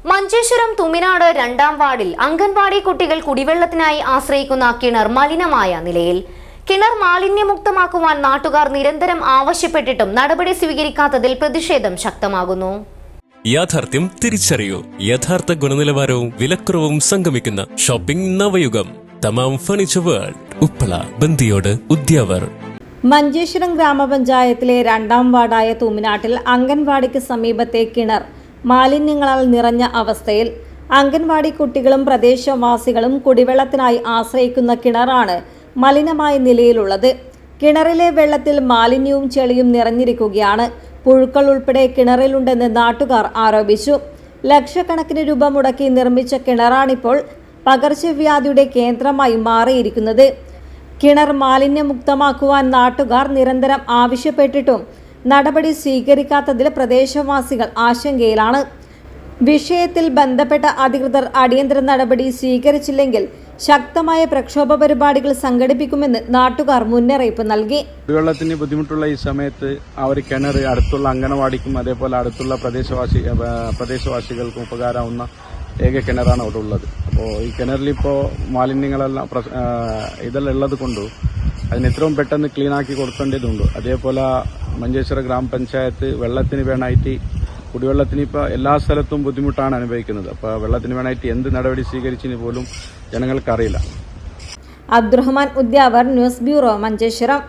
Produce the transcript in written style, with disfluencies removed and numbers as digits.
മഞ്ചേശ്വരം തുമിനാട് രണ്ടാം വാർഡിൽ അംഗൻവാടി കുട്ടികൾ കുടിവെള്ളത്തിനായി ആശ്രയിക്കുന്ന കിണർ മലിനമായ നിലയിൽ. കിണർ മാലിന്യമുക്തമാക്കുവാൻ നാട്ടുകാർ നിരന്തരം ആവശ്യപ്പെട്ടിട്ടും നടപടി സ്വീകരിക്കാത്തതിൽ പ്രതിഷേധം ശക്തമാകുന്നു. യാഥാർത്ഥ്യം തിരിച്ചറിയൂ. യഥാർത്ഥ ഗുണനിലവാരവും വിലക്കുറവും സംഗമിക്കുന്ന ഷോപ്പിംഗ് നവയുഗം. Tamam furniture world, Uppala, Bandiyod, Udyavar. മഞ്ചേശ്വരം ഗ്രാമപഞ്ചായത്തിലെ രണ്ടാം വാർഡായ തുമിനാട്ടിൽ അംഗൻവാടിക്ക് സമീപത്തെ കിണർ മാലിന്യങ്ങളാൽ നിറഞ്ഞ അവസ്ഥയിൽ. അംഗൻവാടി കുട്ടികളും പ്രദേശവാസികളും കുടിവെള്ളത്തിനായി ആശ്രയിക്കുന്ന കിണറാണ് മലിനമായ നിലയിലുള്ളത്. കിണറിലെ വെള്ളത്തിൽ മാലിന്യവും ചെളിയും നിറഞ്ഞിരിക്കുകയാണ്. പുഴുക്കൾ ഉൾപ്പെടെ കിണറിലുണ്ടെന്ന് നാട്ടുകാർ ആരോപിച്ചു. ലക്ഷക്കണക്കിന് രൂപ മുടക്കി നിർമ്മിച്ച കിണറാണിപ്പോൾ പകർച്ചവ്യാധിയുടെ കേന്ദ്രമായി മാറിയിരിക്കുന്നത്. കിണർ മാലിന്യമുക്തമാക്കുവാൻ നാട്ടുകാർ നിരന്തരം ആവശ്യപ്പെട്ടിട്ടും നടപടി സ്വീകരിക്കാത്തതിൽ പ്രദേശവാസികൾ ആശങ്കയിലാണ്. വിഷയത്തിൽ ബന്ധപ്പെട്ട അധികൃതർ അടിയന്തര നടപടി സ്വീകരിച്ചില്ലെങ്കിൽ ശക്തമായ പ്രക്ഷോഭ പരിപാടികൾ സംഘടിപ്പിക്കുമെന്ന് നാട്ടുകാർ മുന്നറിയിപ്പ് നൽകി. കുടിവെള്ളത്തിന് ബുദ്ധിമുട്ടുള്ള ഈ സമയത്ത് ആ ഒരു കിണർ അടുത്തുള്ള അംഗനവാടിക്കും അതേപോലെ അടുത്തുള്ള പ്രദേശവാസികൾക്കും ഉപകാരമാവുന്ന ഏക കിണറാണ് അവിടെ ഉള്ളത്. അപ്പോൾ ഈ കിണറിലിപ്പോൾ മാലിന്യങ്ങളെല്ലാം ഇതെല്ലാം ഉള്ളത് കൊണ്ട് അതിന് എത്രയും പെട്ടെന്ന് ക്ലീനാക്കി കൊടുക്കേണ്ടതുണ്ട്. അതേപോലെ മഞ്ചേശ്വരം ഗ്രാമപഞ്ചായത്ത് വെള്ളത്തിന് വേണമായിട്ട് കുടിവെള്ളത്തിന് ഇപ്പോൾ എല്ലാ സ്ഥലത്തും ബുദ്ധിമുട്ടാണ് അനുഭവിക്കുന്നത്. അപ്പോൾ വെള്ളത്തിന് വേണമായിട്ട് എന്ത് നടപടി സ്വീകരിച്ചതിന് പോലും ജനങ്ങൾക്കറിയില്ല. Abdurahman, Udyavar, news bureau, Manjeshwaram.